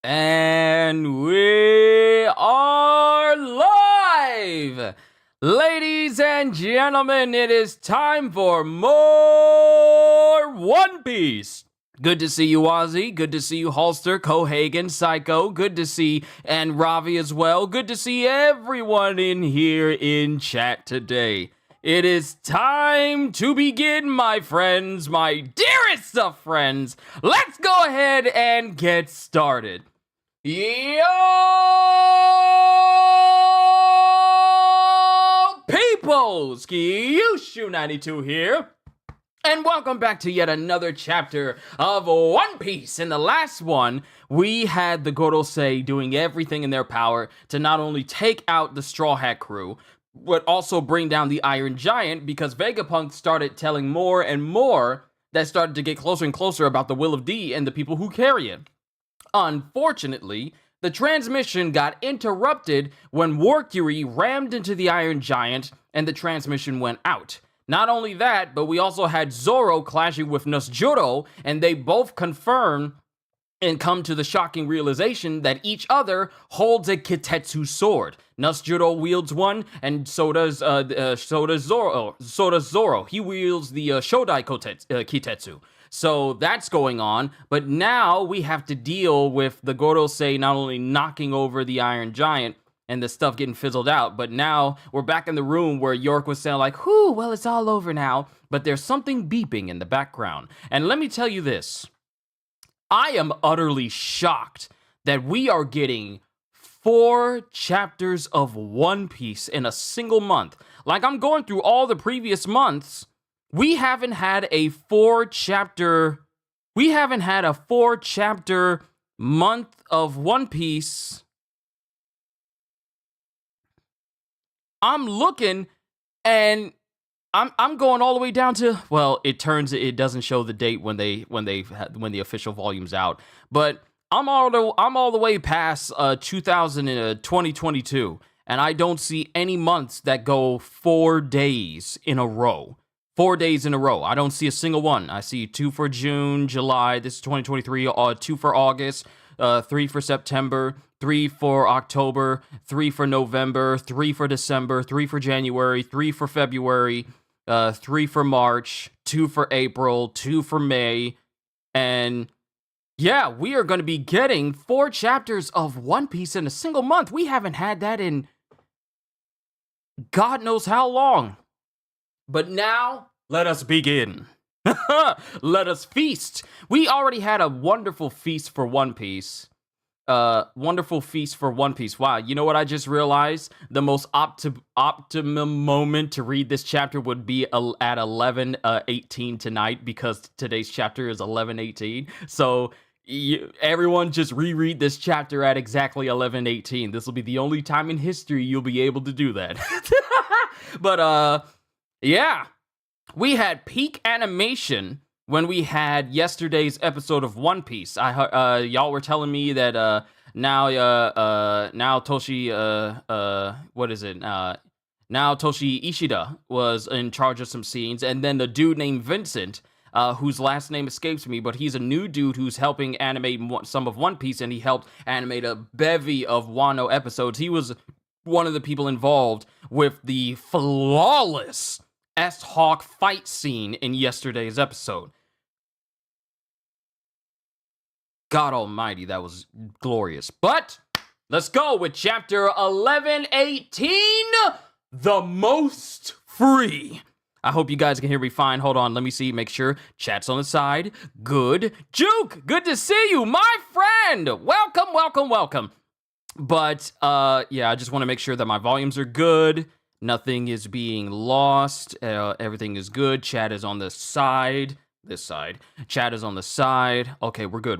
And we are live! Ladies and gentlemen, it is time for more One Piece! Good to see you, Ozzy. Good to see you, Holster, Cohagen, Psycho. Good to see and Ravi as well. Good to see everyone in here in chat today. It is time to begin, my friends, my dearest of friends. Let's go ahead and get started. Yo, peoples, Kyushu92 here. And welcome back to yet another chapter of One Piece. In the last one, we had the Gorosei doing everything in their power to not only take out the Straw Hat crew, but also bring down the Iron Giant, because Vegapunk started telling more and more that started to get closer and closer about the Will of D and the people who carry it. Unfortunately, the transmission got interrupted when Warcury rammed into the Iron Giant and the transmission went out. Not only that, but we also had Zoro clashing with Nusjuro, and they both confirmed and come to the shocking realization that each other holds a Kitetsu sword. Nusjuro wields one, and so does Zoro. He wields the Shodai Kitetsu. So that's going on, but now we have to deal with the Gorosei not only knocking over the Iron Giant and the stuff getting fizzled out, but now we're back in the room where York was saying like, whew, well, it's all over now, but there's something beeping in the background. And let me tell you this. I am utterly shocked that we are getting 4 chapters of One Piece in a single month. Like, I'm going through all the previous months. We haven't had a 4-chapter month of One Piece. I'm looking and I'm going all the way down to, well, it doesn't show the date when the official volume's out, but I'm all the way past 2022, and I don't see any months that go 4 days in a row. 4 days in a row. I don't see a single one. I see 2 for June, July. This is 2023. 2 for August. 3 for September. 3 for October. 3 for November. 3 for December. 3 for January. 3 for February. 3 for March, 2 for April, 2 for May, and yeah, we are going to be getting 4 chapters of One Piece in a single month. We haven't had that in God knows how long. But now, let us begin. Let us feast. We already had a wonderful feast for One Piece. Wow, you know what I just realized? The most optimum moment to read this chapter would be at 11:18 tonight, because today's chapter is 11:18. So everyone just reread this chapter at exactly 11:18. This will be the only time in history you'll be able to do that. But yeah, we had peak animation when we had yesterday's episode of One Piece. Y'all were telling me that now Toshi Ishida was in charge of some scenes, and then the dude named Vincent, whose last name escapes me, but he's a new dude who's helping animate some of One Piece, and he helped animate a bevy of Wano episodes. He was one of the people involved with the flawless S-Hawk fight scene in yesterday's episode. God almighty, that was glorious. But let's go with chapter 11:18, The Most Free. I hope you guys can hear me fine. Hold on, let me see, make sure. Chat's on the side. Good. Juke, good to see you, my friend. Welcome. But, yeah, I just want to make sure that my volumes are good. Nothing is being lost. Everything is good. Chat is on the side. This side. Chat is on the side. Okay, we're good.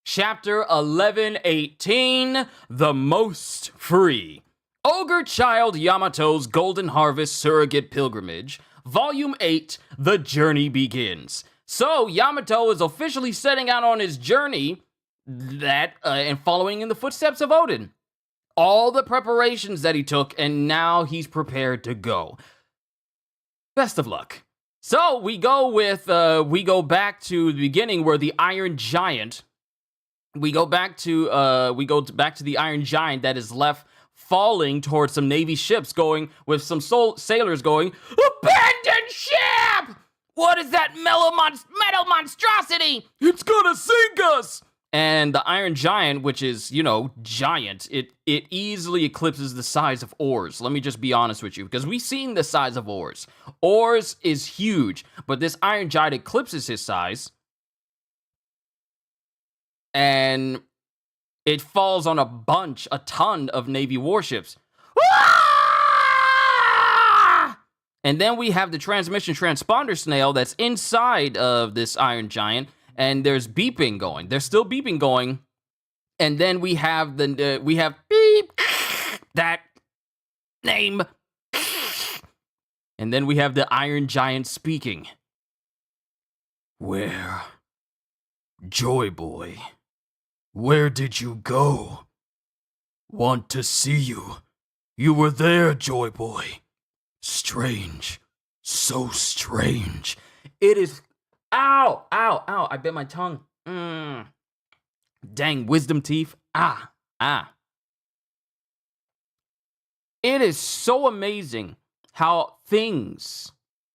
Chapter 11:18, The Most Free. Ogre Child Yamato's Golden Harvest Surrogate Pilgrimage. Volume 8, The Journey Begins. So, Yamato is officially setting out on his journey and following in the footsteps of Odin. All the preparations that he took, and now he's prepared to go. Best of luck. So we go back to the beginning where the Iron Giant we go back to the Iron Giant that is left falling towards some Navy ships, going with some sailors going, "Abandon ship! What is that metal monstrosity? It's gonna sink us!" And the Iron Giant, which is, giant, it easily eclipses the size of Oars. Let me just be honest with you, because we've seen the size of Oars. Oars is huge, but this Iron Giant eclipses his size, and it falls on a ton of Navy warships. And then we have the transmission transponder snail that's inside of this Iron Giant, and there's beeping going. There's still beeping going. And then we have beep, that name. And then we have the Iron Giant speaking. "Where? Joy Boy, where did you go? Want to see you. You were there, Joy Boy. Strange. So strange. It is..." Ow! Ow! Ow! I bit my tongue. Dang, wisdom teeth. Ah. It is so amazing how things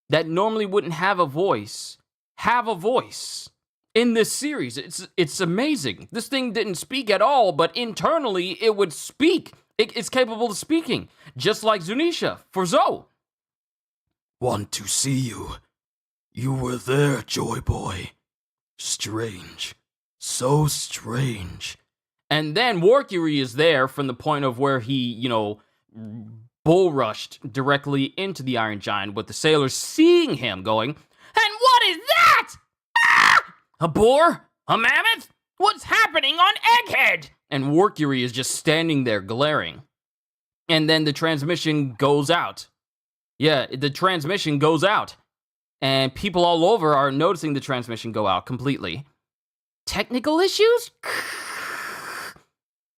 that normally wouldn't have a voice have a voice in this series. It's amazing. This thing didn't speak at all, but internally it would speak. It's capable of speaking, just like Zunisha for Zoe. "Want to see you. You were there, Joy Boy. Strange. So strange." And then Warcury is there from the point of where he, bull rushed directly into the Iron Giant, with the sailors seeing him going, "And what is that? Ah! A boar? A mammoth? What's happening on Egghead?" And Warcury is just standing there glaring. And then the transmission goes out. Yeah, the transmission goes out. And people all over are noticing the transmission go out completely. Technical issues?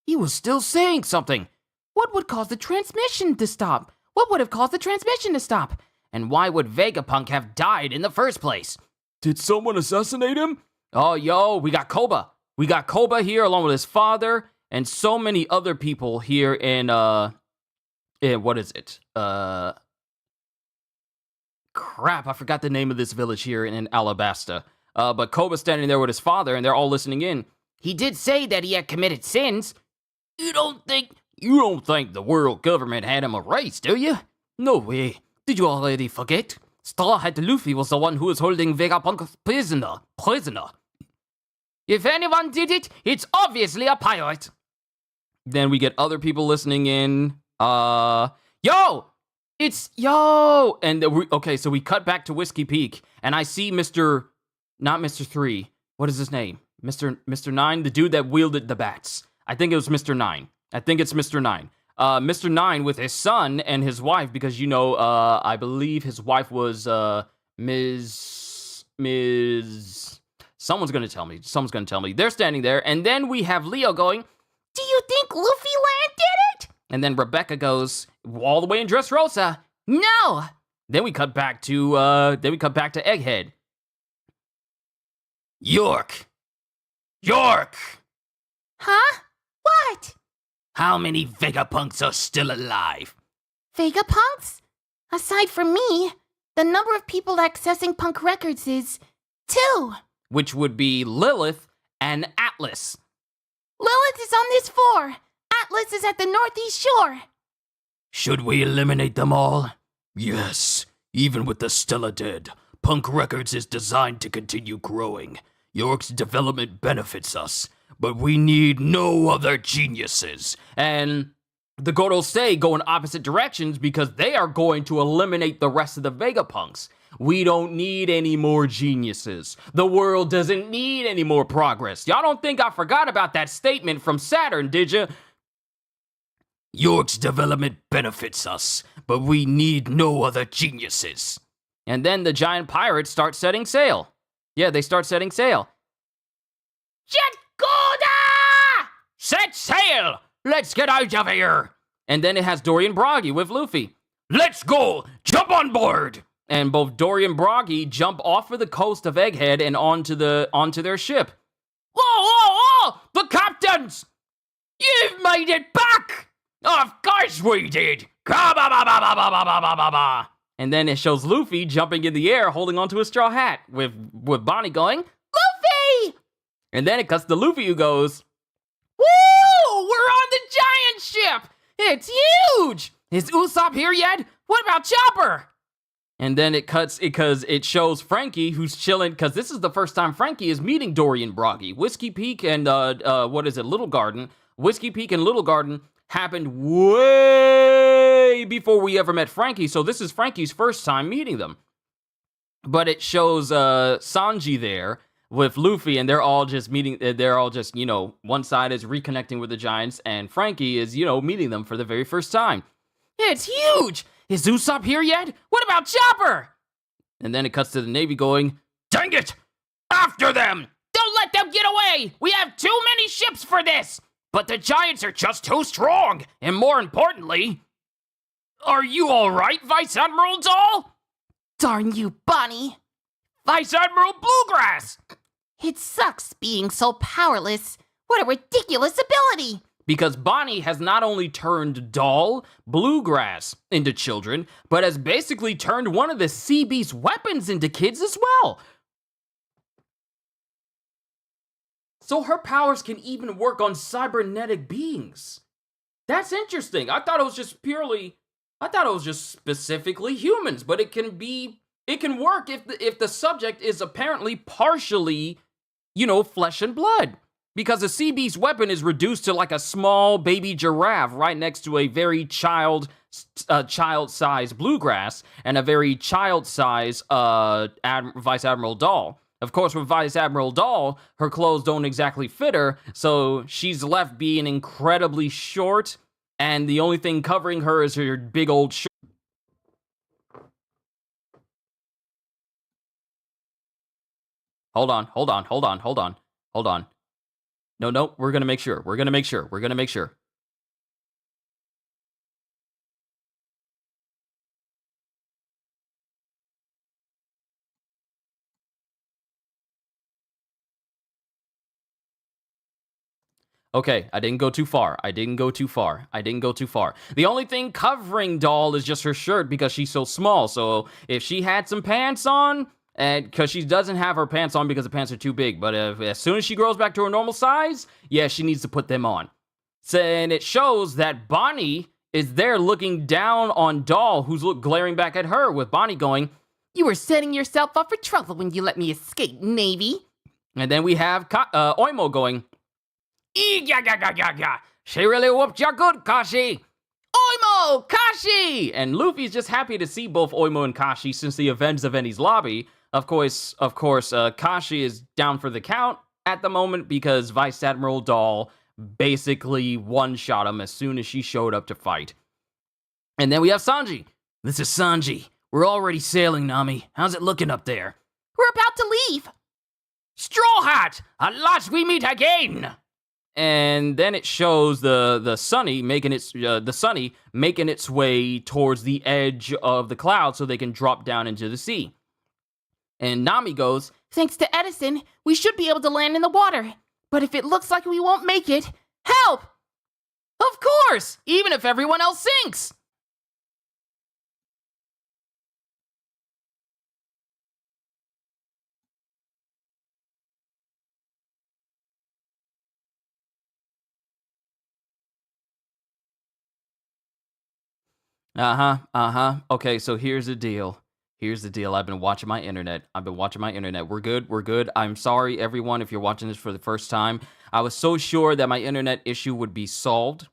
He was still saying something. What would cause the transmission to stop? What would have caused the transmission to stop? And why would Vegapunk have died in the first place? Did someone assassinate him? Oh, yo, we got Koba. We got Koba here along with his father and so many other people here in what is it? Crap, I forgot the name of this village here in Alabasta. But Koba's standing there with his father, and they're all listening in. He did say that he had committed sins. You don't think the world government had him erased, do you? No way. Did you already forget? Straw Hat Luffy was the one who was holding Vegapunk prisoner. If anyone did it, it's obviously a pirate. Then we get other people listening in. Yo! It's yo! And okay, so we cut back to Whiskey Peak, and I see not Mr. 3. What is his name? Mr. 9, the dude that wielded the bats. I think it was Mr. 9. I think it's Mr. 9. Mr. 9 with his son and his wife, because I believe his wife was Ms. Someone's gonna tell me. They're standing there, and then we have Leo going, "Do you think Luffy Land did it?" And then Rebecca goes, all the way in Dressrosa, "No." Then we cut back to Egghead. York! Huh? What? How many Vegapunks are still alive? Vegapunks? Aside from me, the number of people accessing Punk Records is 2. Which would be Lilith and Atlas. Lilith is on this 4. Atlas is at the northeast shore. Should we eliminate them all? Yes. Even with the Stella dead, Punk Records is designed to continue growing. York's development benefits us, but we need no other geniuses. And the Gorosei go in opposite directions because they are going to eliminate the rest of the Vegapunks. We don't need any more geniuses. The world doesn't need any more progress. Y'all don't think I forgot about that statement from Saturn, did you? York's development benefits us, but we need no other geniuses. And then the giant pirates start setting sail. Yeah, they start setting sail. Jet Gorda! Set sail! Let's get out of here! And then it has Dory and Broggy with Luffy. Let's go! Jump on board! And both Dory and Broggy jump off of the coast of Egghead and onto their ship. Whoa, whoa, whoa! The You've made it back! Of course we did! Ka-ba-ba-ba-ba-ba-ba-ba-ba-ba! And then it shows Luffy jumping in the air holding onto a straw hat with Bonnie going, Luffy! And then it cuts to Luffy who goes, Woo! We're on the giant ship! It's huge! Is Usopp here yet? What about Chopper? And then it cuts because it shows Frankie who's chilling because this is the first time Frankie is meeting Dory and Broggy. Whiskey Peak and Little Garden. Whiskey Peak and Little Garden happened way before we ever met Frankie, so this is Frankie's first time meeting them. But it shows Sanji there with Luffy, and they're all just meeting, one side is reconnecting with the Giants, and Frankie is, meeting them for the very first time. It's huge! Is Usopp here yet? What about Chopper? And then it cuts to the Navy going, Dang it! After them! Don't let them get away! We have too many ships for this! But the Giants are just too strong! And more importantly, are you alright, Vice Admiral Doll? Darn you, Bonnie. Vice Admiral Bluegrass! It sucks being so powerless. What a ridiculous ability! Because Bonnie has not only turned Doll, Bluegrass into children, but has basically turned one of the Sea Beast's weapons into kids as well. So her powers can even work on cybernetic beings. That's interesting. I thought it was just specifically humans, but it can work if the subject is apparently partially, flesh and blood. Because a sea beast weapon is reduced to like a small baby giraffe right next to a very child-sized Bluegrass and a very child-sized Vice Admiral Doll. Of course, with Vice Admiral Doll, her clothes don't exactly fit her, so she's left being incredibly short, and the only thing covering her is her big old shirt. Hold on. No, we're gonna make sure. Okay, I didn't go too far. The only thing covering Doll is just her shirt because she's so small. So if she had some pants on, and because she doesn't have her pants on because the pants are too big, but as soon as she grows back to her normal size, yeah, she needs to put them on. So, and it shows that Bonnie is there looking down on Doll, who's glaring back at her, with Bonnie going, You were setting yourself up for trouble when you let me escape, Navy. And then we have Oimo going, She really whooped you good, Kashi. Oimo, Kashi! And Luffy's just happy to see both Oimo and Kashi since the events of Enies Lobby. Of course, Kashi is down for the count at the moment because Vice Admiral Doll basically one-shot him as soon as she showed up to fight. And then we have Sanji. This is Sanji. We're already sailing, Nami. How's it looking up there? We're about to leave. Straw Hat! At last we meet again! And then it shows the Sunny making its way towards the edge of the cloud so they can drop down into the sea. And Nami goes, Thanks to Edison, we should be able to land in the water. But if it looks like we won't make it, help! Of course! Even if everyone else sinks! Okay, so here's the deal. I've been watching my internet. We're good. I'm sorry, everyone, if you're watching this for the first time. I was so sure that my internet issue would be solved.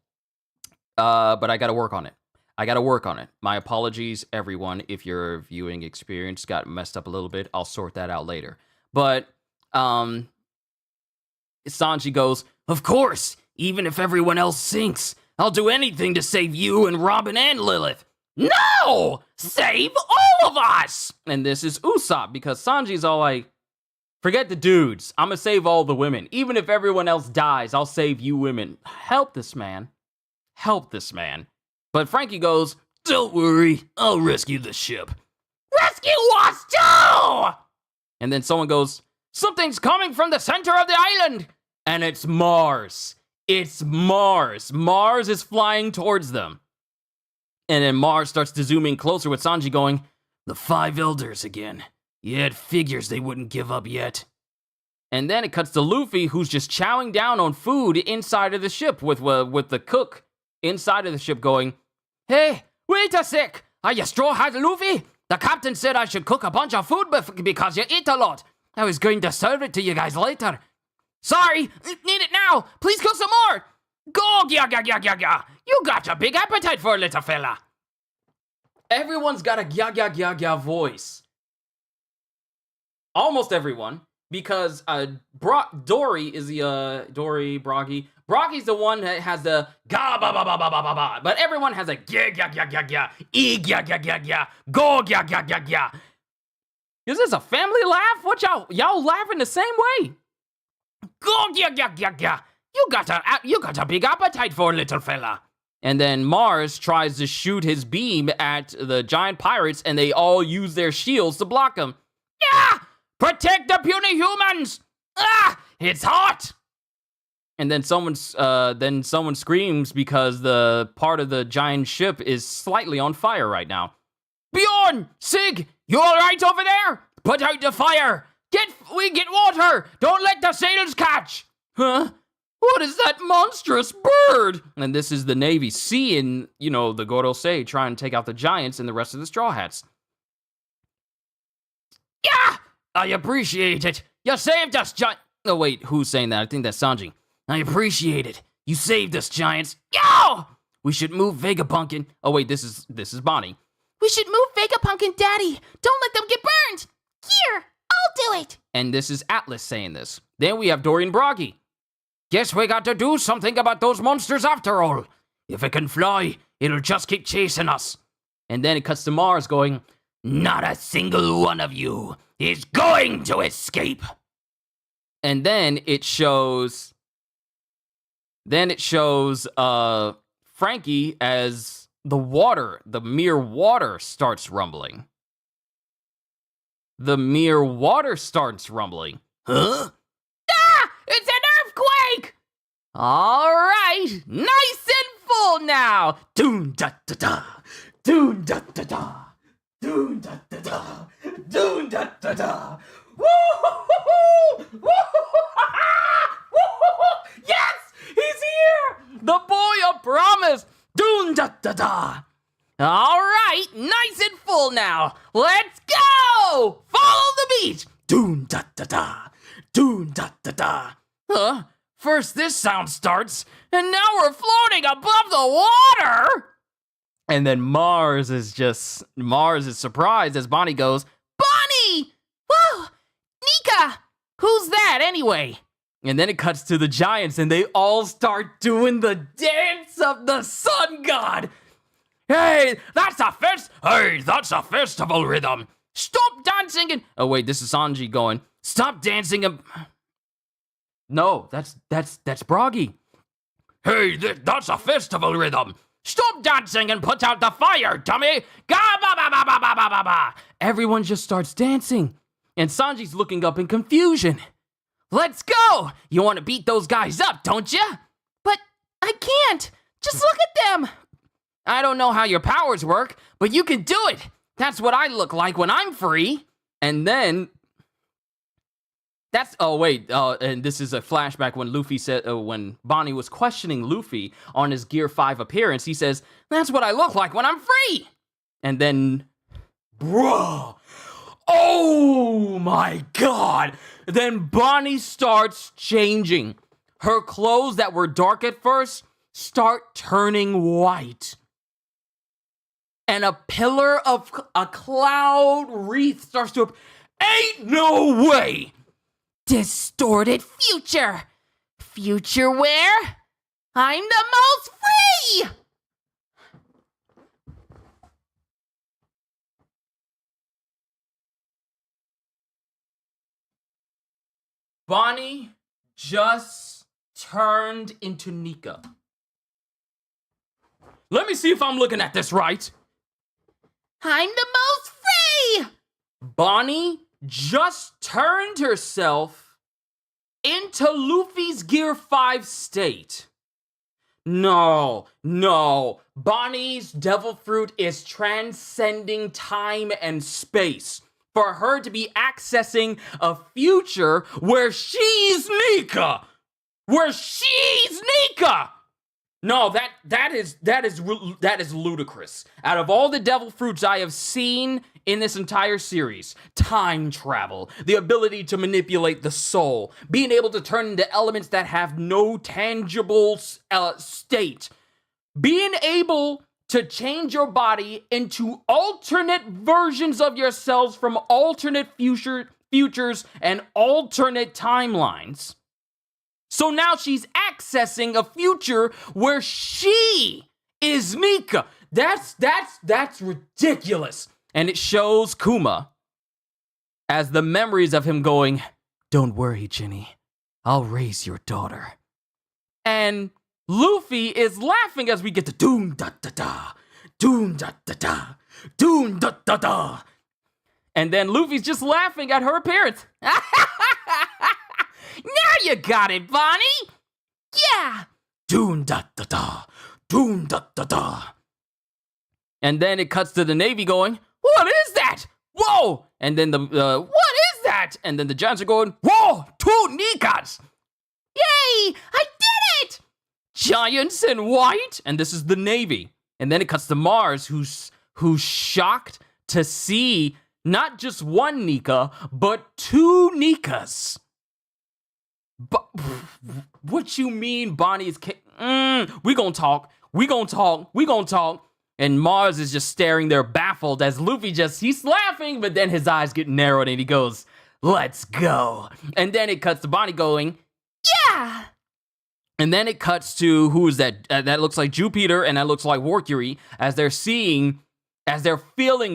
But I gotta work on it. My apologies, everyone, if your viewing experience got messed up a little bit. I'll sort that out later. But, Sanji goes, Of course, even if everyone else sinks, I'll do anything to save you and Robin and Lilith. No! Save all of us! And this is Usopp, because Sanji's all like, forget the dudes. I'm gonna save all the women. Even if everyone else dies, I'll save you women. Help this man. But Frankie goes, Don't worry, I'll rescue the ship. Rescue us too! And then someone goes, Something's coming from the center of the island! And it's Mars. It's Mars. Mars is flying towards them. And then Mars starts to zoom in closer with Sanji going, "The 5 elders again. Yeah, it figures they wouldn't give up yet." And then it cuts to Luffy, who's just chowing down on food inside of the ship with the cook inside of the ship going, "Hey, wait a sec. Are you Straw Hat Luffy? The captain said I should cook a bunch of food because you eat a lot. I was going to serve it to you guys later. Sorry, need it now. Please cook some more. Go, gya. You got a big appetite for a little fella." Everyone's got a gya voice. Almost everyone. Because Dory is the Dory Broggy. Broggy's the one that has the ga ba ba ba ba ba ba ba. But everyone has a gya, e gya, go gya. Is this a family laugh? What y'all laughing the same way? Go gya. You got a big appetite for a little fella. And then Mars tries to shoot his beam at the giant pirates, and they all use their shields to block him. Yeah! Protect the puny humans! Ah! It's hot! And then someone screams because the part of the giant ship is slightly on fire right now. Bjorn! Sig! You alright over there? Put out the fire! Get water! Don't let the sails catch! Huh? What is that monstrous bird? And this is the Navy seeing, the Gorosei trying to take out the giants and the rest of the Straw Hats. Yeah! I appreciate it. You saved us, giant. Oh, wait, who's saying that? I think that's Sanji. I appreciate it. You saved us, giants. Yo! We should move Vegapunk. Oh, wait, this is Bonnie. We should move Vegapunk and Daddy. Don't let them get burned. Here, I'll do it. And this is Atlas saying this. Then we have Dorian Broggy. Guess we got to do something about those monsters after all. If it can fly, it'll just keep chasing us. And then it cuts to Mars going, not a single one of you is going to escape. And then it shows Frankie as the mere water starts rumbling. The mere water starts rumbling. Huh? Ah! It's an earthquake! All right, nice and full now. Doon da da da, doon da da da. Doon da da da, doon da da da. Woo-hoo-hoo-hoo! Woo-hoo-hoo-ha-ha! Yes, he's here. The boy of promise. Doon da da da. All right, nice and full now. Let's go. Follow the beach. Doon da da da, doon da da da. Huh? First this sound starts, and now we're floating above the water. And then Mars is surprised as Bonnie goes, Bonnie! Whoa! Nika! Who's that anyway? And then it cuts to the giants and they all start doing the dance of the sun god. Hey, that's a festival rhythm. Stop dancing and... Oh wait, this is Sanji going, stop dancing and... No, that's Broggy. Hey, that's a festival rhythm. Stop dancing and put out the fire, dummy! Ga-ba-ba-ba-ba-ba-ba-ba! Everyone just starts dancing, and Sanji's looking up in confusion. Let's go! You want to beat those guys up, don't you? But I can't. Just look at them. I don't know how your powers work, but you can do it. That's what I look like when I'm free. And then... and this is a flashback when Luffy said, when Bonnie was questioning Luffy on his Gear 5 appearance, he says, that's what I look like when I'm free. And then, bruh, oh my god. Then Bonnie starts changing. Her clothes that were dark at first start turning white. And a pillar of a cloud wreath starts to appear. Ain't no way. Distorted future. Future where I'm the most free! Bonnie just turned into Nika. Let me see if I'm looking at this right. I'm the most free! Bonnie just turned herself into Luffy's Gear 5 state. No. Bonnie's devil fruit is transcending time and space. For her to be accessing a future where she's Nika. No, that is ludicrous. Out of all the devil fruits I have seen in this entire series, time travel, the ability to manipulate the soul, being able to turn into elements that have no tangible state, being able to change your body into alternate versions of yourselves from alternate futures and alternate timelines. So now she's accessing a future where she is Nika. That's ridiculous. And it shows Kuma as the memories of him going, "Don't worry, Jinny. I'll raise your daughter." And Luffy is laughing as we get to doom da da da, doom da da da, doom da da da. And then Luffy's just laughing at her appearance. Now you got it, Bonnie! Yeah! Doom da da da, doom da da da. And then it cuts to the Navy going, "What is that? Whoa!" And then what is that? And then the Giants are going, "Whoa! 2 Nikas!" Yay! I did it! Giants in white, and this is the Navy. And then it cuts to Mars, who's shocked to see not just 1 Nika, but 2 Nikas. But what you mean Bonnie is we gonna talk. And Mars is just staring there baffled as Luffy he's laughing, but then his eyes get narrowed and he goes, "Let's go." And then it cuts to Bonnie going, "Yeah." And then it cuts to, who is that? That looks like Jupiter and that looks like Mercury, as they're feeling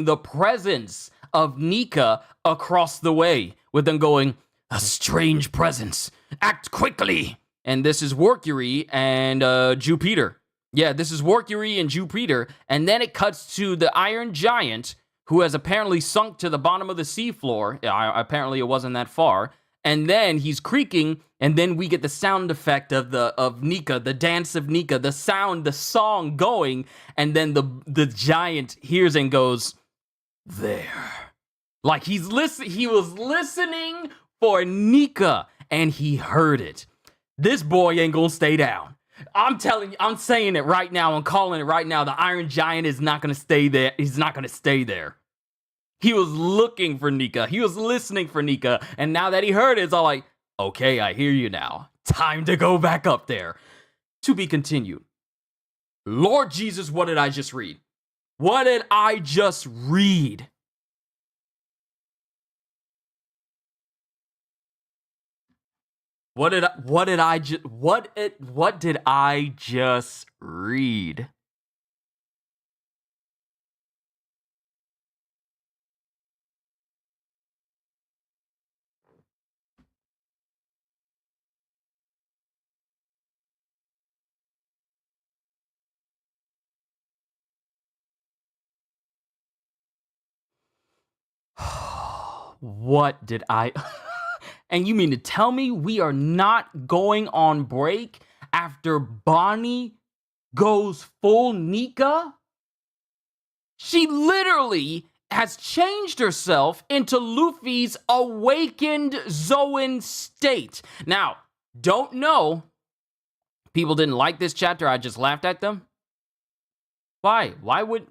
the presence of Nika across the way, with them going, "A strange presence. Act quickly." And this is Mercury and Jupiter. Yeah, this is Mercury and Jupiter. And then it cuts to the Iron Giant, who has apparently sunk to the bottom of the seafloor. Apparently it wasn't that far. And then he's creaking, and then we get the sound effect of Nika, the dance of Nika, the song going, and then the giant hears and goes, "There." Like he was listening for Nika, and he heard it. This boy ain't gonna stay down. I'm saying it right now. I'm calling it right now. The Iron Giant is not gonna stay there. He's not gonna stay there. He was looking for Nika. He was listening for Nika. And now that he heard it, it's all like, "Okay, I hear you now. Time to go back up there." To be continued. Lord Jesus, what did I just read? What did I just read? What did I just read? What did I... And you mean to tell me we are not going on break after Bonnie goes full Nika? She literally has changed herself into Luffy's awakened Zoan state. Now, don't know. People didn't like this chapter. I just laughed at them. Why? Why would...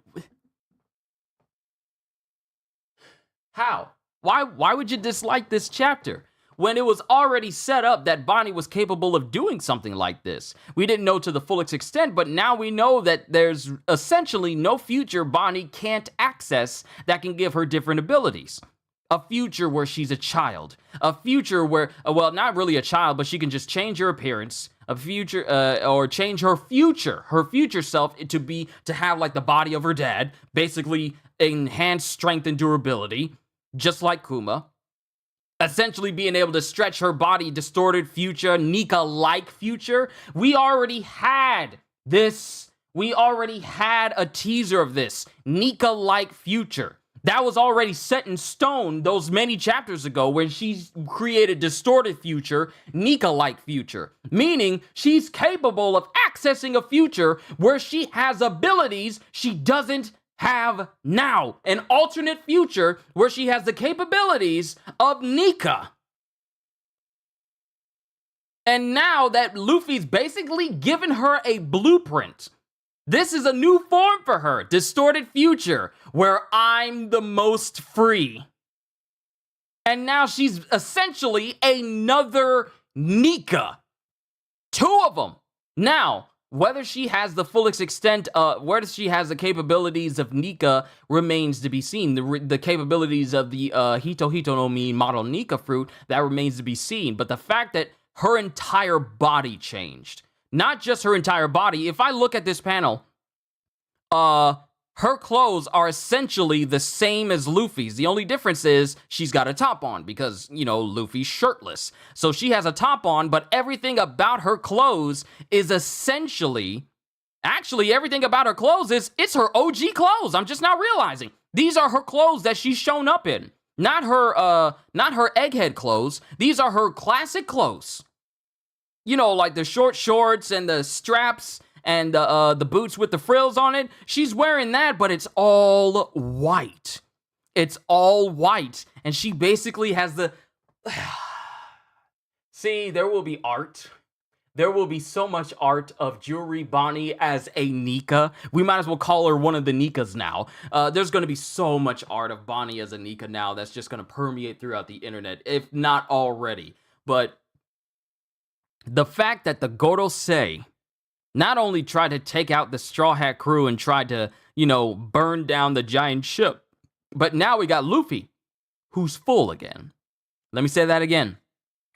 How? Why would you dislike this chapter when it was already set up that Bonnie was capable of doing something like this? We didn't know to the fullest extent, but now we know that there's essentially no future Bonnie can't access that can give her different abilities. A future where she's a child. A future where, well, not really a child, but she can just change her appearance. A future, or change her future self to have like the body of her dad, basically enhanced strength and durability, just like Kuma. Essentially being able to stretch her body, distorted future, Nika-like future. We already had this. We already had a teaser of this Nika-like future That was already set in stone those many chapters ago when she created distorted future, Nika-like future, meaning she's capable of accessing a future where she has abilities she doesn't have now. An alternate future where she has the capabilities of Nika. And now that Luffy's basically given her a blueprint, this is a new form for her, distorted future, where I'm the most free. And now she's essentially another Nika. 2 of them. Now, whether she has the fullest extent, whether she has the capabilities of Nika remains to be seen. The capabilities of the Hito Hito no Mi model Nika fruit, that remains to be seen. But the fact that her entire body changed. Not just her entire body. If I look at this panel, her clothes are essentially the same as Luffy's. The only difference is she's got a top on because, you know, Luffy's shirtless. So she has a top on, but everything about her clothes is essentially, actually everything about her clothes it's her OG clothes. I'm just now realizing. These are her clothes that she's shown up in. Not her egghead clothes. These are her classic clothes. You know, like the short shorts and the straps and the boots with the frills on it. She's wearing that, but it's all white. It's all white. And she basically has the... See, there will be art. There will be so much art of Juri Bonney as a Nika. We might as well call her one of the Nikas now. There's going to be so much art of Bonney as a Nika now that's just going to permeate throughout the internet, if not already. But the fact that the Gorosei not only tried to take out the Straw Hat crew and tried to, you know, burn down the giant ship, but now we got Luffy, who's full again. Let me say that again.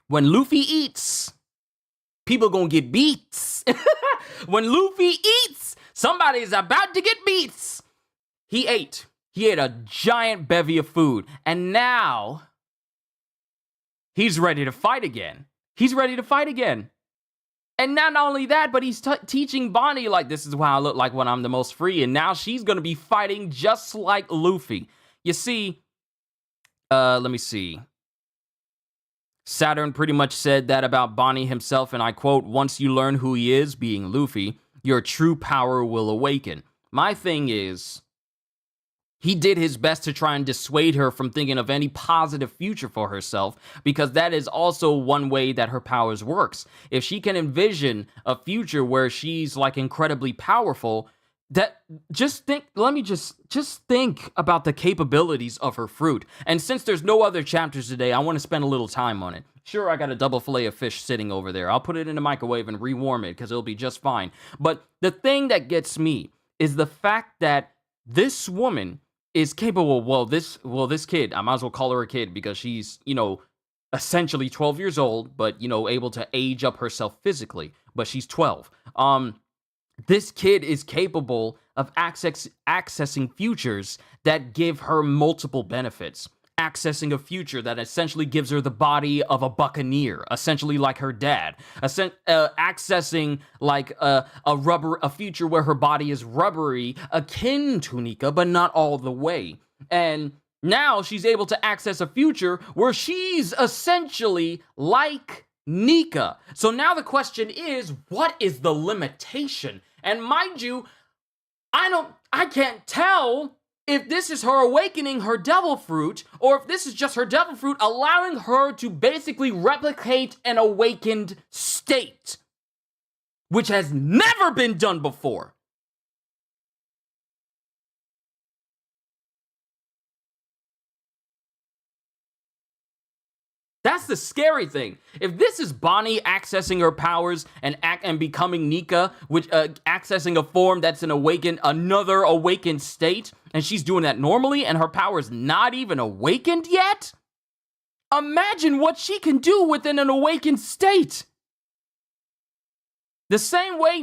When Luffy eats, people gonna get beats. When Luffy eats, somebody's about to get beats. He ate a giant bevy of food, and now he's ready to fight again. He's ready to fight again. And not only that, but he's teaching Bonnie, like, this is how I look like when I'm the most free. And now she's going to be fighting just like Luffy. You see, let me see. Saturn pretty much said that about Bonnie himself, and I quote, "Once you learn who he is, being Luffy, your true power will awaken." My thing is, he did his best to try and dissuade her from thinking of any positive future for herself, because that is also one way that her powers works. If she can envision a future where she's like incredibly powerful, that let me just think about the capabilities of her fruit. And since there's no other chapters today, I want to spend a little time on it. Sure, I got a double fillet of fish sitting over there. I'll put it in the microwave and rewarm it because it'll be just fine. But the thing that gets me is the fact that this woman is capable, this kid, I might as well call her a kid because she's, you know, essentially 12 years old, but, you know, able to age up herself physically, but she's 12. This kid is capable of accessing futures that give her multiple benefits. Accessing a future that essentially gives her the body of a buccaneer, essentially like her dad. Accessing like a future where her body is rubbery, akin to Nika, but not all the way. And now she's able to access a future where she's essentially like Nika. So now the question is, what is the limitation? And mind you, I can't tell if this is her awakening her devil fruit, or if this is just her devil fruit allowing her to basically replicate an awakened state, which has never been done before. That's the scary thing. If this is Bonnie accessing her powers and becoming Nika, which accessing a form that's another awakened state, and she's doing that normally, and her power's not even awakened yet, imagine what she can do within an awakened state. The same way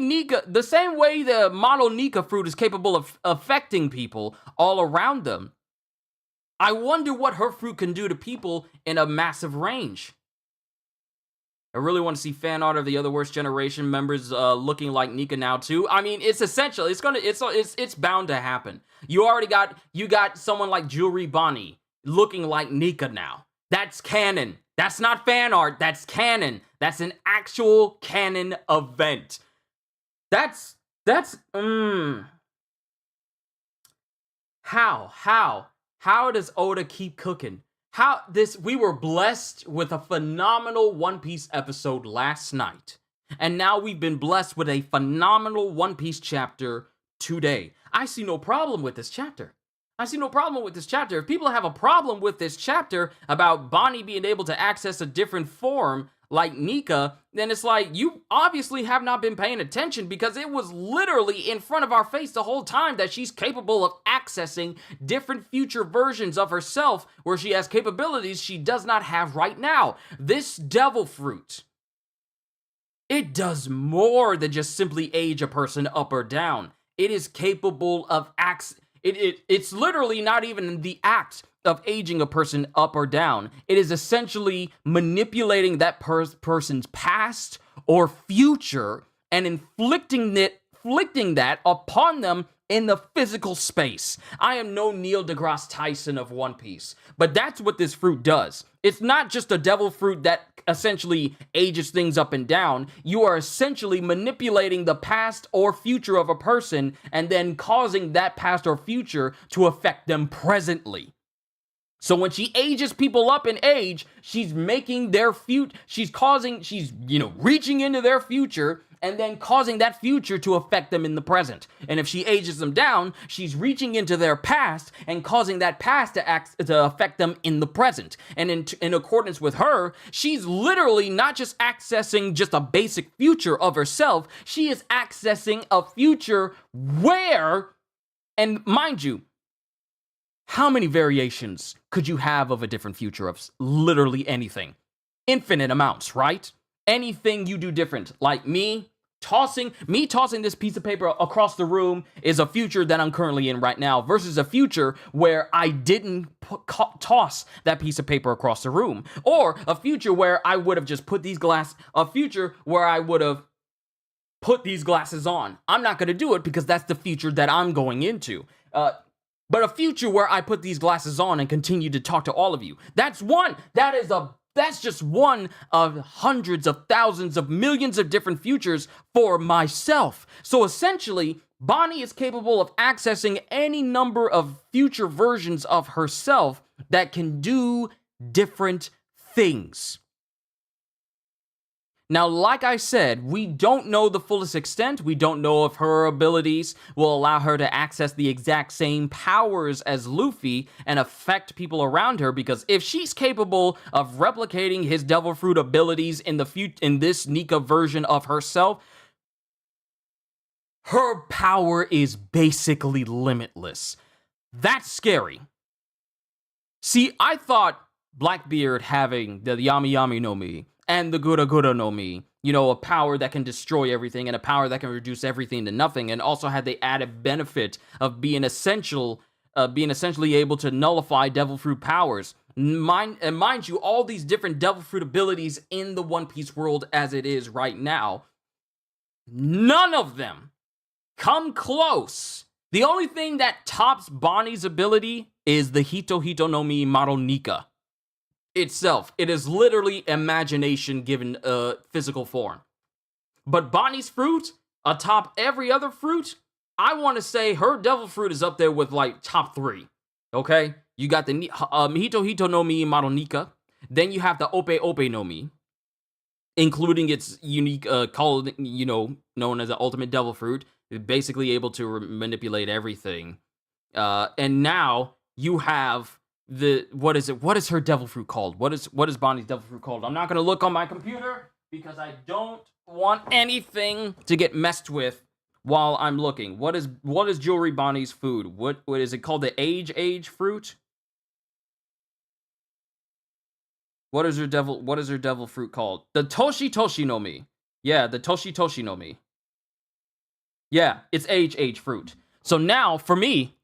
the model Nika fruit is capable of affecting people all around them, I wonder what her fruit can do to people in a massive range. I really want to see fan art of the other Worst Generation members looking like Nika now too. I mean, it's essential. It's bound to happen. You got someone like Jewelry Bonnie looking like Nika now. That's canon. That's not fan art. That's canon. That's an actual canon event. That's How does Oda keep cooking? We were blessed with a phenomenal One Piece episode last night. And now we've been blessed with a phenomenal One Piece chapter today. I see no problem with this chapter. If people have a problem with this chapter about Bonnie being able to access a different form like Nika, then it's like, you obviously have not been paying attention, because it was literally in front of our face the whole time that she's capable of accessing different future versions of herself where she has capabilities she does not have right now. This devil fruit, it does more than just simply age a person up or down. It is capable of it's literally not even the act of aging a person up or down. It is essentially manipulating that person's past or future and inflicting that upon them in the physical space. I am no Neil deGrasse Tyson of One Piece, but that's what this fruit does. It's not just a devil fruit that essentially ages things up and down. You are essentially manipulating the past or future of a person and then causing that past or future to affect them presently. So when she ages people up in age, she's making their she's reaching into their future and then causing that future to affect them in the present. And if she ages them down, she's reaching into their past and causing that past to affect them in the present. And in accordance with her, she's literally not just accessing just a basic future of herself, she is accessing a future where, and mind you, how many variations could you have of a different future of literally anything? Infinite amounts, right? Anything you do different, like me tossing this piece of paper across the room is a future that I'm currently in right now versus a future where I didn't toss that piece of paper across the room, or a future where I would have just put these glasses on. I'm not going to do it because that's the future that I'm going into. But a future where I put these glasses on and continue to talk to all of you. That's just one of hundreds of thousands of millions of different futures for myself. So essentially, Bonnie is capable of accessing any number of future versions of herself that can do different things. Now, like I said, we don't know the fullest extent. We don't know if her abilities will allow her to access the exact same powers as Luffy and affect people around her, because if she's capable of replicating his Devil Fruit abilities in this Nika version of herself, her power is basically limitless. That's scary. See, I thought Blackbeard having the Yami Yami no Mi and the Gura Gura no Mi, a power that can destroy everything and a power that can reduce everything to nothing, and also had the added benefit of being essentially able to nullify Devil Fruit powers. Mind you, all these different Devil Fruit abilities in the One Piece world as it is right now, none of them come close. The only thing that tops Bonnie's ability is the Hito Hito no Mi Maro Nika itself. It is literally imagination given physical form. But Bonnie's fruit, atop every other fruit, I want to say her Devil Fruit is up there with like top 3. Okay? You got the Hito Hito no Mi Maro Nika. Then you have the Ope Ope no Mi, including its unique called, known as the Ultimate Devil Fruit, basically able to manipulate everything. And now you have what is her Devil Fruit called? What is Bonnie's Devil Fruit called? I'm not going to look on my computer because I don't want anything to get messed with while I'm looking. What is Jewelry Bonnie's food? What is it called? The age fruit? What is her devil fruit called? The Toshi Toshi no Mi. Yeah, the Toshi Toshi no Mi. Yeah, it's age fruit. So now, for me,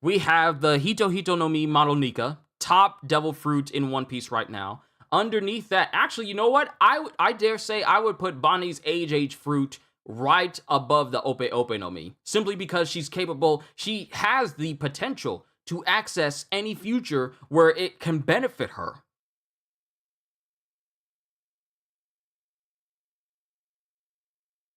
we have the Hito Hito no Mi Maro Nika, top Devil Fruit in One Piece right now. underneath that, actually, you know what? I dare say I would put Bonnie's age fruit right above the Ope Ope no Mi, simply because she's capable, she has the potential to access any future where it can benefit her.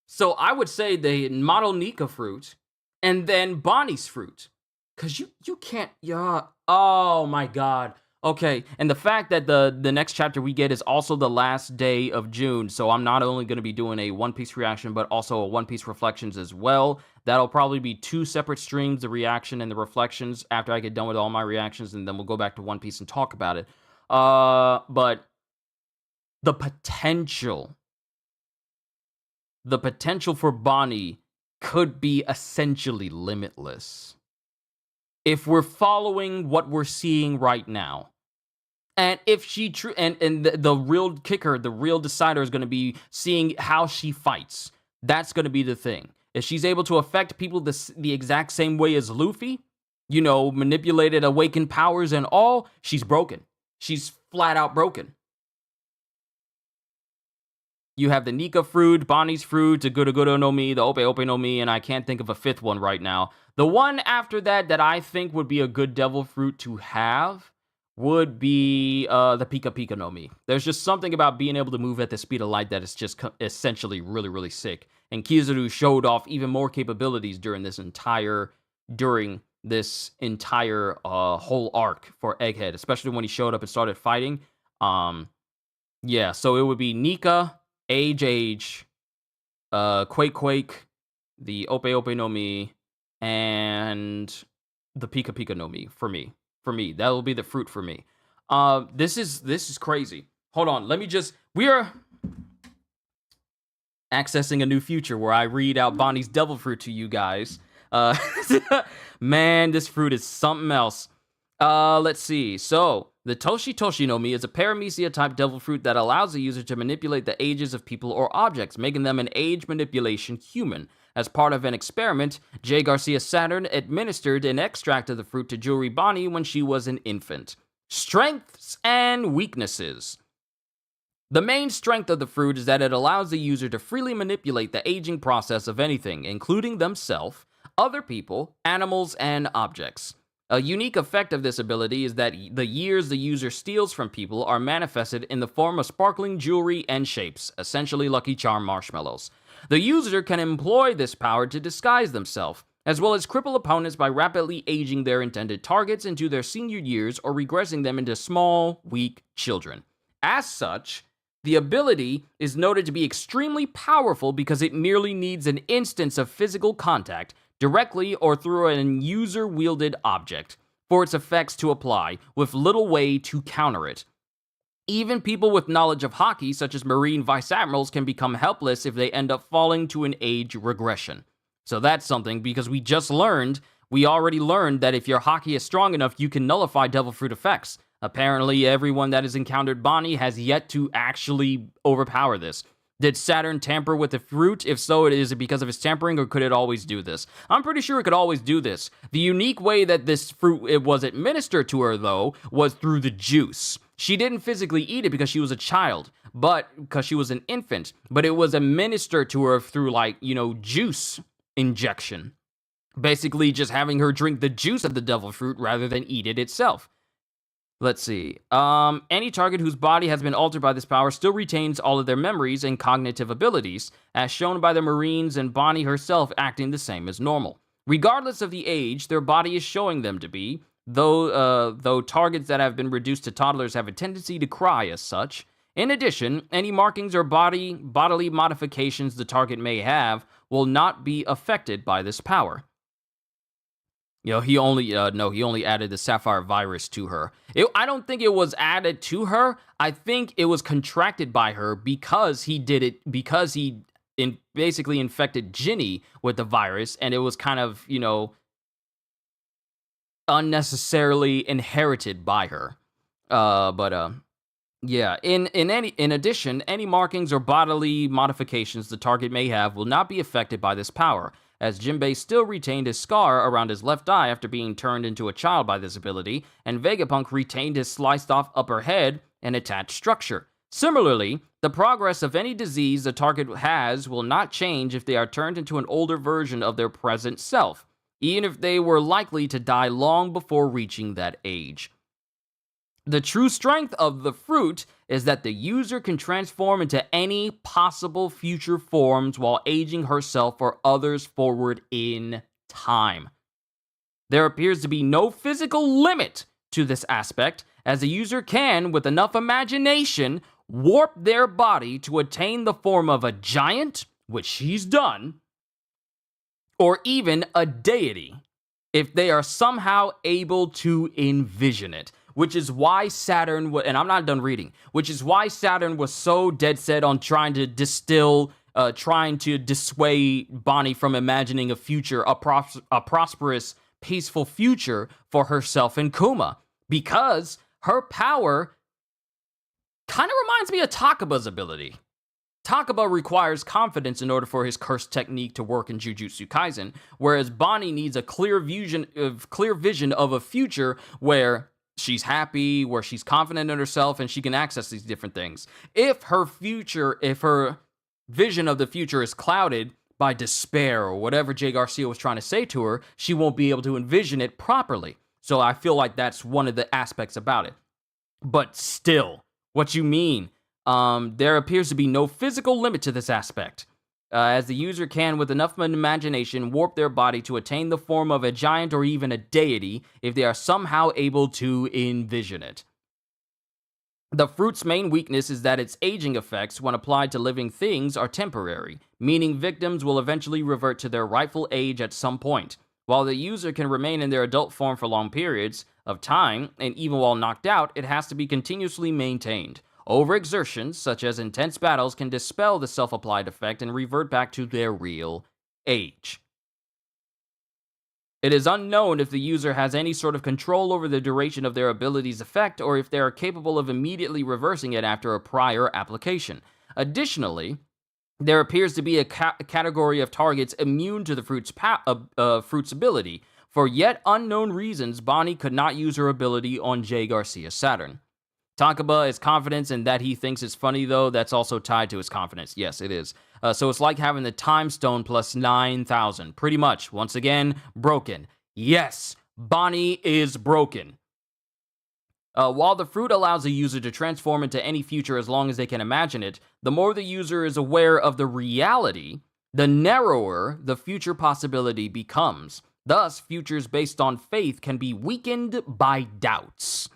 So I would say the Model Nika fruit and then Bonnie's fruit. Cause you can't, yeah. Oh my god. Okay, and the fact that the next chapter we get is also the last day of June, so I'm not only going to be doing a One Piece reaction, but also a One Piece reflections as well. That'll probably be 2 separate streams, the reaction and the reflections, after I get done with all my reactions, and then we'll go back to One Piece and talk about it. But the potential for Bonnie could be essentially limitless if we're following what we're seeing right now. And if she and the real kicker, the real decider is going to be seeing how she fights. That's going to be the thing. If she's able to affect people the exact same way as Luffy, you know, manipulated awakened powers and all, she's broken. She's flat out broken. You have the Nika fruit, Bonnie's fruit, the Guruguru no Mi, the Ope Ope no Mi, and I can't think of a 5th one right now. The one after that I think would be a good devil fruit to have would be the Pika Pika no Mi. There's just something about being able to move at the speed of light that is just essentially really, really sick. And Kizaru showed off even more capabilities during this entire whole arc for Egghead, especially when he showed up and started fighting. Yeah, so it would be Nika, Age, Quake, the Ope Ope no Mi, and the Pika Pika no Mi for me. That will be the fruit for me. This is crazy. Hold on, we are accessing a new future where I read out Bonnie's devil fruit to you guys. Man, this fruit is something else. Let's see. So, the Toshi Toshi no Mi is a paramecia-type devil fruit that allows the user to manipulate the ages of people or objects, making them an age manipulation human. As part of an experiment, J. Garcia Saturn administered an extract of the fruit to Juri Bonnie when she was an infant. Strengths and weaknesses. The main strength of the fruit is that it allows the user to freely manipulate the aging process of anything, including themselves, other people, animals, and objects. A unique effect of this ability is that the years the user steals from people are manifested in the form of sparkling jewelry and shapes, essentially Lucky Charm marshmallows. The user can employ this power to disguise themselves, as well as cripple opponents by rapidly aging their intended targets into their senior years or regressing them into small, weak children. As such, the ability is noted to be extremely powerful because it merely needs an instance of physical contact, directly or through an user-wielded object, for its effects to apply, with little way to counter it. Even people with knowledge of Haki, such as Marine Vice Admirals, can become helpless if they end up falling to an age regression. So that's something, because we already learned that if your Haki is strong enough, you can nullify Devil Fruit effects. Apparently, everyone that has encountered Bonnie has yet to actually overpower this. Did Saturn tamper with the fruit? If so, is it because of his tampering, or could it always do this? I'm pretty sure it could always do this. The unique way that this fruit was administered to her, though, was through the juice. She didn't physically eat it because she was a child, but because she was an infant. But it was administered to her through, juice injection. Basically, just having her drink the juice of the devil fruit rather than eat it itself. Let's see. Any target whose body has been altered by this power still retains all of their memories and cognitive abilities, as shown by the Marines and Bonnie herself acting the same as normal. Regardless of the age their body is showing them to be, though targets that have been reduced to toddlers have a tendency to cry as such. In addition, any markings or bodily modifications the target may have will not be affected by this power. He only added the Sapphire Virus to her. I don't think it was added to her. I think it was contracted by her because he basically infected Ginny with the virus, and it was kind of, unnecessarily inherited by her. Yeah, in addition, any markings or bodily modifications the target may have will not be affected by this power. as Jinbei still retained his scar around his left eye after being turned into a child by this ability, and Vegapunk retained his sliced-off upper head and attached structure. Similarly, the progress of any disease the target has will not change if they are turned into an older version of their present self, even if they were likely to die long before reaching that age. The true strength of the fruit is that the user can transform into any possible future forms while aging herself or others forward in time. There appears to be no physical limit to this aspect, as the user can, with enough imagination, warp their body to attain the form of a giant, which she's done, or even a deity, if they are somehow able to envision it. Which is why Saturn, and I'm not done reading, which is why Saturn was so dead set on trying to dissuade Bonnie from imagining a future, a prosperous, peaceful future for herself and Kuma. Because her power kind of reminds me of Takaba's ability. Takaba requires confidence in order for his curse technique to work in Jujutsu Kaisen, whereas Bonnie needs a clear vision of a future where she's happy, where she's confident in herself, and she can access these different things. If her vision of the future is clouded by despair or whatever Jay Garcia was trying to say to her, she won't be able to envision it properly. So I feel like that's one of the aspects about it. But still, what you mean? There appears to be no physical limit to this aspect, as the user can, with enough imagination, warp their body to attain the form of a giant or even a deity if they are somehow able to envision it. The fruit's main weakness is that its aging effects, when applied to living things, are temporary, meaning victims will eventually revert to their rightful age at some point. While the user can remain in their adult form for long periods of time, and even while knocked out, it has to be continuously maintained. Overexertions, such as intense battles, can dispel the self-applied effect and revert back to their real age. It is unknown if the user has any sort of control over the duration of their ability's effect, or if they are capable of immediately reversing it after a prior application. Additionally, there appears to be a category of targets immune to the fruit's ability. For yet unknown reasons, Bonnie could not use her ability on Jay Garcia Saturn. Takaba is confidence in that he thinks it's funny, though. That's also tied to his confidence. Yes, it is. So it's like having the Time Stone plus 9,000. Pretty much. Once again, broken. Yes, Bonnie is broken. While the fruit allows the user to transform into any future as long as they can imagine it, the more the user is aware of the reality, the narrower the future possibility becomes. Thus, futures based on faith can be weakened by doubts.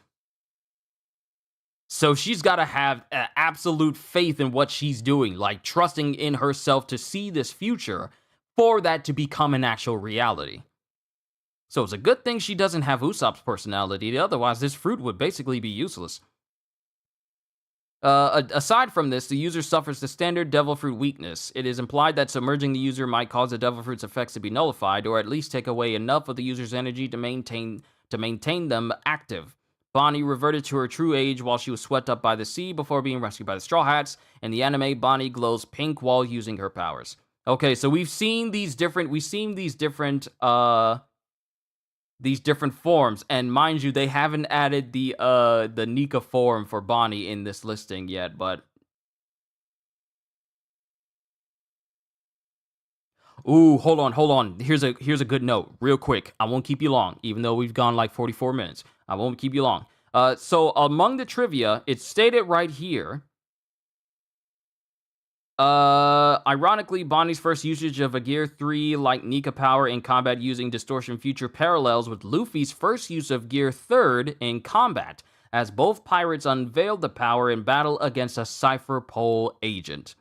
So she's got to have absolute faith in what she's doing, like trusting in herself to see this future for that to become an actual reality. So it's a good thing she doesn't have Usopp's personality, otherwise this fruit would basically be useless. Aside from this, the user suffers the standard Devil Fruit weakness. It is implied that submerging the user might cause the Devil Fruit's effects to be nullified, or at least take away enough of the user's energy to maintain them active. Bonnie reverted to her true age while she was swept up by the sea before being rescued by the Straw Hats. In the anime, Bonnie glows pink while using her powers. Okay, so we've seen these different forms, and mind you, they haven't added the Nika form for Bonnie in this listing yet, but ooh, hold on. Here's a good note, real quick. I won't keep you long, even though we've gone like 44 minutes. I won't keep you long. So among the trivia, it's stated right here. Ironically, Bonnie's first usage of a Gear 3 like Nika power in combat using Distortion Future parallels with Luffy's first use of Gear 3rd in combat, as both pirates unveiled the power in battle against a Cypher Pole agent.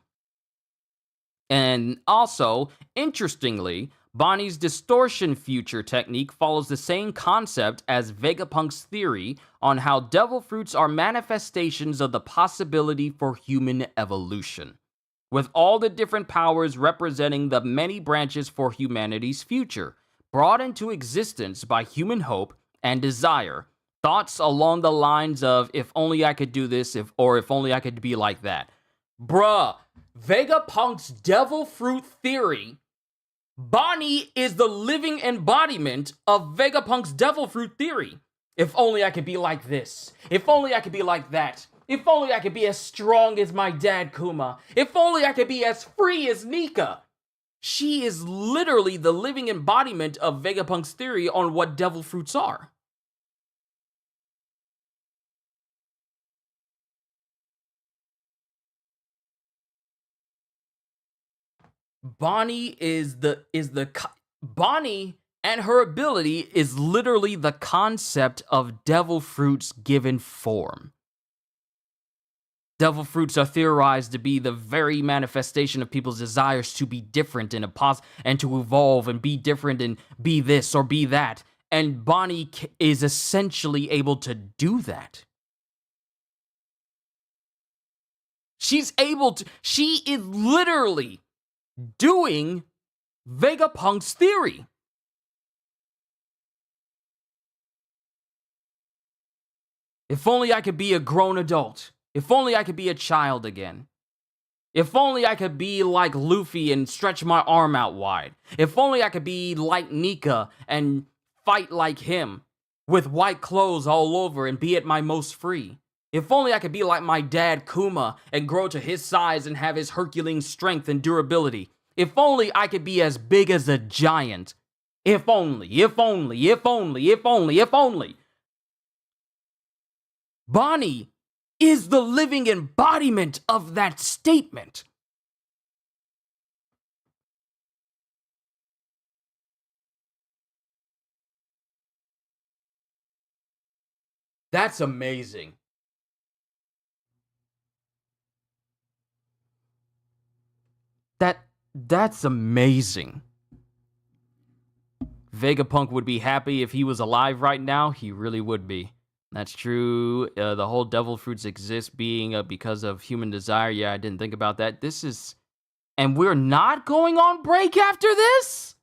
And also, interestingly, Bonnie's Distortion Future technique follows the same concept as Vegapunk's theory on how Devil Fruits are manifestations of the possibility for human evolution, with all the different powers representing the many branches for humanity's future, brought into existence by human hope and desire. Thoughts along the lines of, if only I could do this, if only I could be like that. Bruh, Vegapunk's Devil Fruit theory Bonnie is the living embodiment of Vegapunk's devil fruit theory. If only I could be like this. If only I could be like that. If only I could be as strong as my dad Kuma. If only I could be as free as Nika. She is literally the living embodiment of Vegapunk's theory on what devil fruits are. Bonnie Bonnie and her ability is literally the concept of devil fruits given form. Devil fruits are theorized to be the very manifestation of people's desires to be different and to evolve and be different and be this or be that. And Bonnie is essentially able to do that. She is literally doing Vegapunk's theory. If only I could be a grown adult. If only I could be a child again. If only I could be like Luffy and stretch my arm out wide. If only I could be like Nika and fight like him with white clothes all over and be at my most free. If only I could be like my dad Kuma and grow to his size and have his Herculean strength and durability. If only I could be as big as a giant. If only, if only, if only, if only, if only. Bonnie is the living embodiment of that statement. That's amazing. That's amazing. Vegapunk would be happy if he was alive right now. He really would be. That's true. The whole devil fruits exist being because of human desire. Yeah, I didn't think about that. And we're not going on break after this?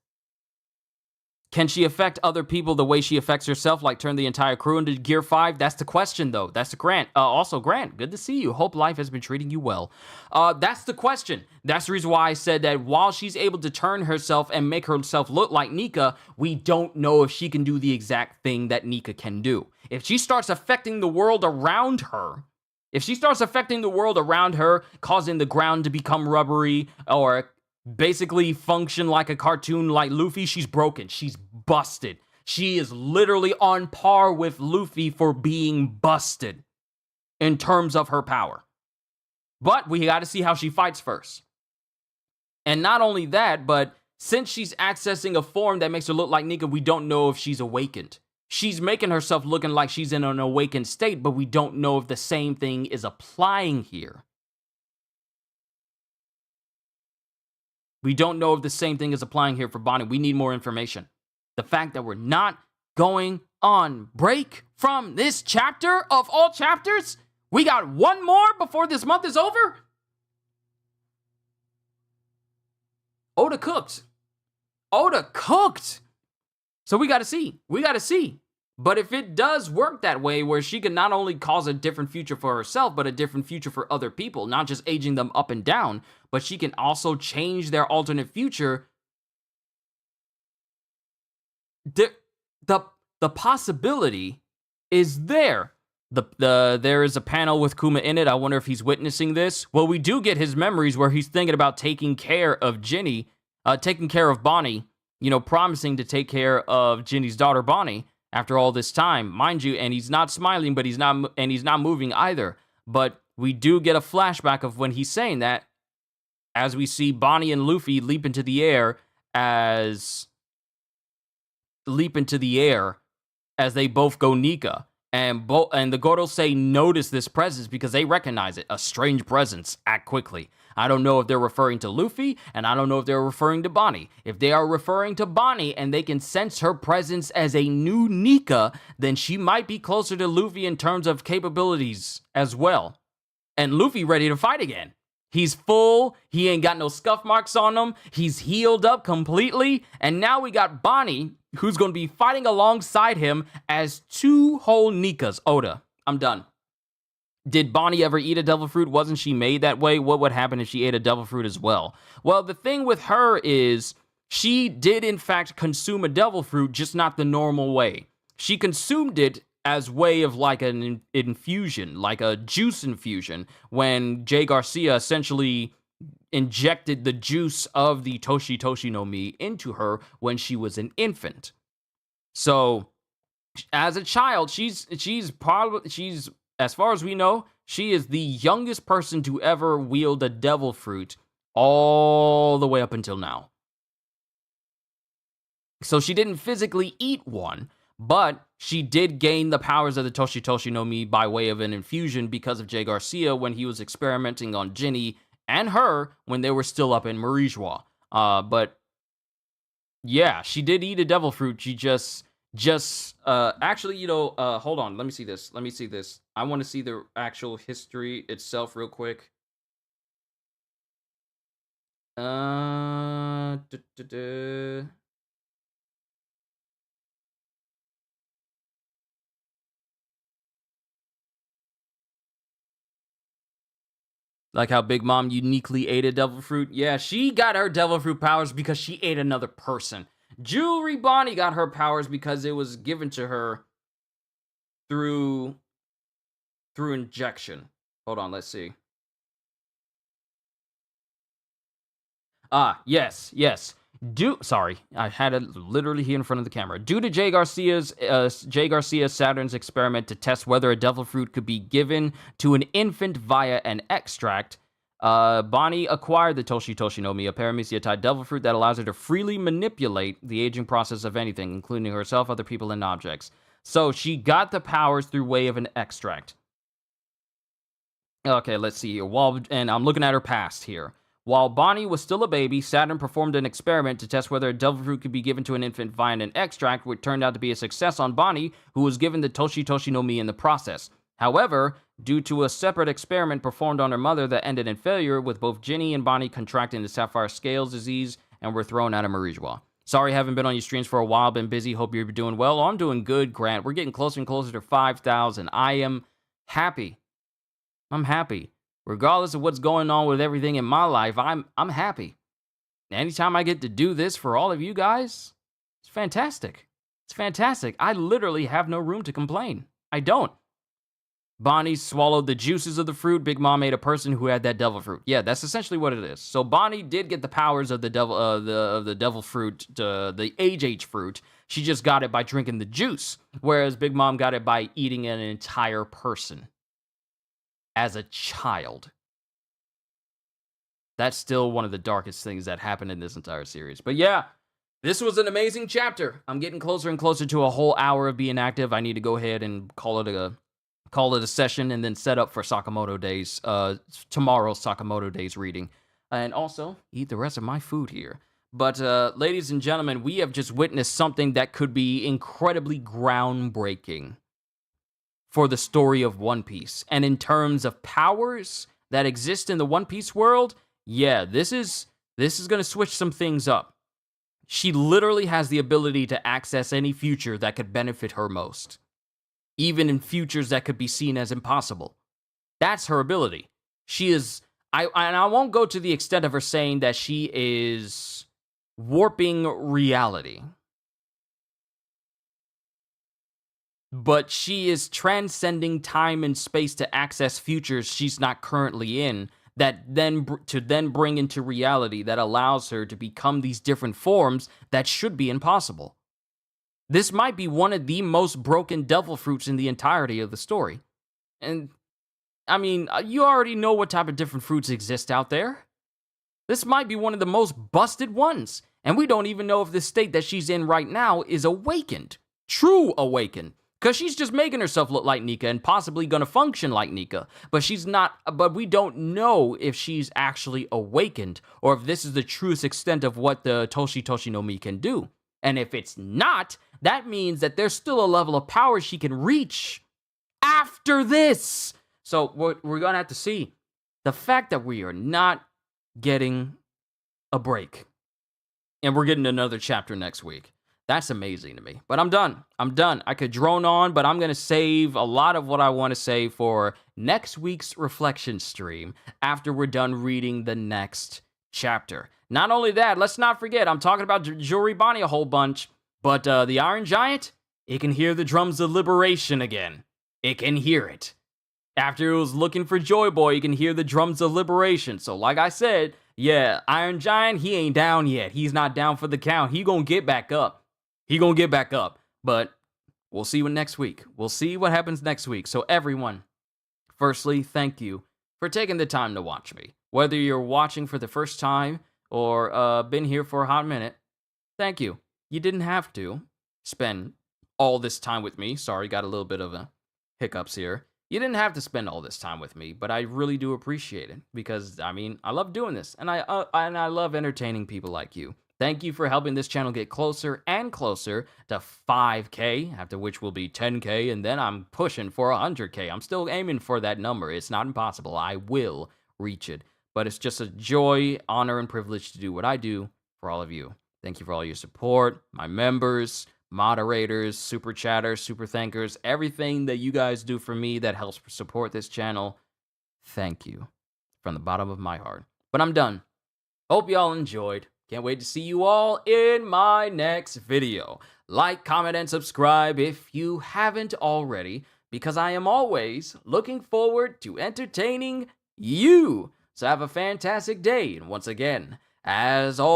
Can she affect other people the way she affects herself, like turn the entire crew into Gear 5? That's the question, though. That's the Grant. Also, Grant, good to see you. Hope life has been treating you well. That's the question. That's the reason why I said that while she's able to turn herself and make herself look like Nika, we don't know if she can do the exact thing that Nika can do. If she starts affecting the world around her, causing the ground to become rubbery or basically function like a cartoon like Luffy, she's broken. She's busted. She is literally on par with Luffy for being busted in terms of her power. But we got to see how she fights first. And not only that, but since she's accessing a form that makes her look like Nika, we don't know if she's awakened. She's making herself looking like she's in an awakened state, but we don't know if the same thing is applying here. We don't know if the same thing is applying here for Bonnie. We need more information. The fact that we're not going on break from this chapter of all chapters, we got one more before this month is over. Oda cooked. So we got to see. But if it does work that way, where she can not only cause a different future for herself, but a different future for other people, not just aging them up and down, but she can also change their alternate future, the possibility is there. There is a panel with Kuma in it. I wonder if he's witnessing this. Well, we do get his memories where he's thinking about taking care of Bonnie, promising to take care of Ginny's daughter, Bonnie, after all this time, mind you, and he's not smiling, but he's not moving either. But we do get a flashback of when he's saying that, as we see Bonnie and Luffy leap into the air as they both go Nika. And the Gorosei notice this presence because they recognize it. A strange presence. Act quickly. I don't know if they're referring to Luffy, and I don't know if they're referring to Bonnie. If they are referring to Bonnie and they can sense her presence as a new Nika, then she might be closer to Luffy in terms of capabilities as well. And Luffy ready to fight again. He's full. He ain't got no scuff marks on him. He's healed up completely. And now we got Bonnie, who's going to be fighting alongside him as two whole Nikas. Oda, I'm done. Did Bonnie ever eat a devil fruit? Wasn't she made that way? What would happen if she ate a devil fruit as well? Well, the thing with her is she did in fact consume a devil fruit, just not the normal way. She consumed it as way of like an infusion, like a juice infusion, when Jay Garcia essentially injected the juice of the Toshi Toshi no Mi into her when she was an infant. So as a child, she's as far as we know, she is the youngest person to ever wield a devil fruit all the way up until now. So she didn't physically eat one, but she did gain the powers of the Toshi Toshi no Mi by way of an infusion because of Jay Garcia when he was experimenting on Ginny and her when they were still up in Marijois. But yeah, she did eat a devil fruit. She actually, hold on. Let me see this. I want to see the actual history itself real quick. Like how Big Mom uniquely ate a devil fruit. Yeah, she got her devil fruit powers because she ate another person. Jewelry Bonnie got her powers because it was given to her through injection. Hold on, let's see. Yes. Sorry, I had it literally here in front of the camera. Due to Jay Garcia Saturn's experiment to test whether a devil fruit could be given to an infant via an extract, Bonnie acquired the Toshi Toshi no Mi, a paramecia-type devil fruit that allows her to freely manipulate the aging process of anything, including herself, other people, and objects. So she got the powers through way of an extract. Okay, let's see here. And I'm looking at her past here. While Bonnie was still a baby, Saturn performed an experiment to test whether a devil fruit could be given to an infant via an extract, which turned out to be a success on Bonnie, who was given the Toshi Toshi no Mi in the process. However, due to a separate experiment performed on her mother that ended in failure, with both Ginny and Bonnie contracting the Sapphire Scales disease and were thrown out of Marijois. Sorry, haven't been on your streams for a while, been busy, hope you're doing well. I'm doing good, Grant. We're getting closer and closer to 5,000. I am happy. I'm happy. Regardless of what's going on with everything in my life, I'm happy. Anytime I get to do this for all of you guys, it's fantastic. It's fantastic. I literally have no room to complain. I don't. Bonnie swallowed the juices of the fruit. Big Mom ate a person who had that devil fruit. Yeah, that's essentially what it is. So Bonnie did get the powers of the devil fruit, the age fruit. She just got it by drinking the juice, whereas Big Mom got it by eating an entire person. As a child. That's still one of the darkest things that happened in this entire series. But yeah, this was an amazing chapter. I'm getting closer and closer to a whole hour of being active. I need to go ahead and call it a session and then set up for Sakamoto Days, tomorrow's Sakamoto Days reading. And also, eat the rest of my food here. But ladies and gentlemen, we have just witnessed something that could be incredibly groundbreaking for the story of One Piece. And in terms of powers that exist in the One Piece world, yeah, this is going to switch some things up. She literally has the ability to access any future that could benefit her most, even in futures that could be seen as impossible. That's her ability. She is, I won't go to the extent of her saying that she is warping reality, but she is transcending time and space to access futures she's not currently in, that then bring into reality that allows her to become these different forms that should be impossible. This might be one of the most broken devil fruits in the entirety of the story. And, I mean, you already know what type of different fruits exist out there. This might be one of the most busted ones. And we don't even know if the state that she's in right now is awakened. True awakened. Because she's just making herself look like Nika and possibly going to function like Nika. But she's not, but we don't know if she's actually awakened or if this is the truest extent of what the Toshi Toshi no Mi can do. And if it's not, that means that there's still a level of power she can reach after this. So we're going to have to see. The fact that we are not getting a break and we're getting another chapter next week. That's amazing to me. But I'm done. I could drone on, but I'm going to save a lot of what I want to say for next week's reflection stream after we're done reading the next chapter. Not only that, let's not forget, I'm talking about Jewelry Bonnie a whole bunch, but the Iron Giant, it can hear the drums of liberation again. It can hear it. After it was looking for Joy Boy, you can hear the drums of liberation. So like I said, yeah, Iron Giant, he ain't down yet. He's not down for the count. He gonna get back up. But we'll see what next week. We'll see what happens next week. So everyone, firstly, thank you for taking the time to watch me. Whether you're watching for the first time or been here for a hot minute, thank you. You didn't have to spend all this time with me. Sorry, got a little bit of a hiccups here. You didn't have to spend all this time with me, but I really do appreciate it because, I mean, I love doing this, and I love entertaining people like you. Thank you for helping this channel get closer and closer to 5K, after which will be 10K, and then I'm pushing for 100K. I'm still aiming for that number. It's not impossible. I will reach it, but it's just a joy, honor, and privilege to do what I do for all of you. Thank you for all your support, my members, moderators, super chatters, super thankers, everything that you guys do for me that helps support this channel. Thank you from the bottom of my heart. But I'm done. Hope y'all enjoyed. Can't wait to see you all in my next video. Like, comment, and subscribe if you haven't already, because I am always looking forward to entertaining you. So have a fantastic day, and once again, as always,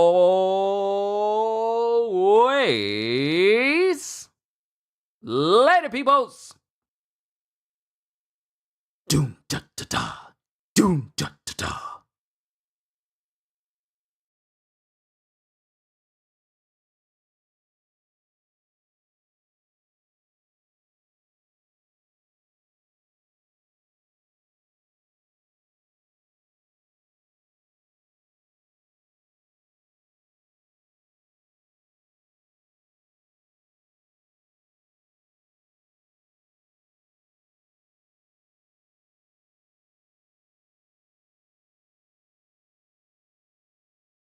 later, peoples. Doom da da da. Doom da da da.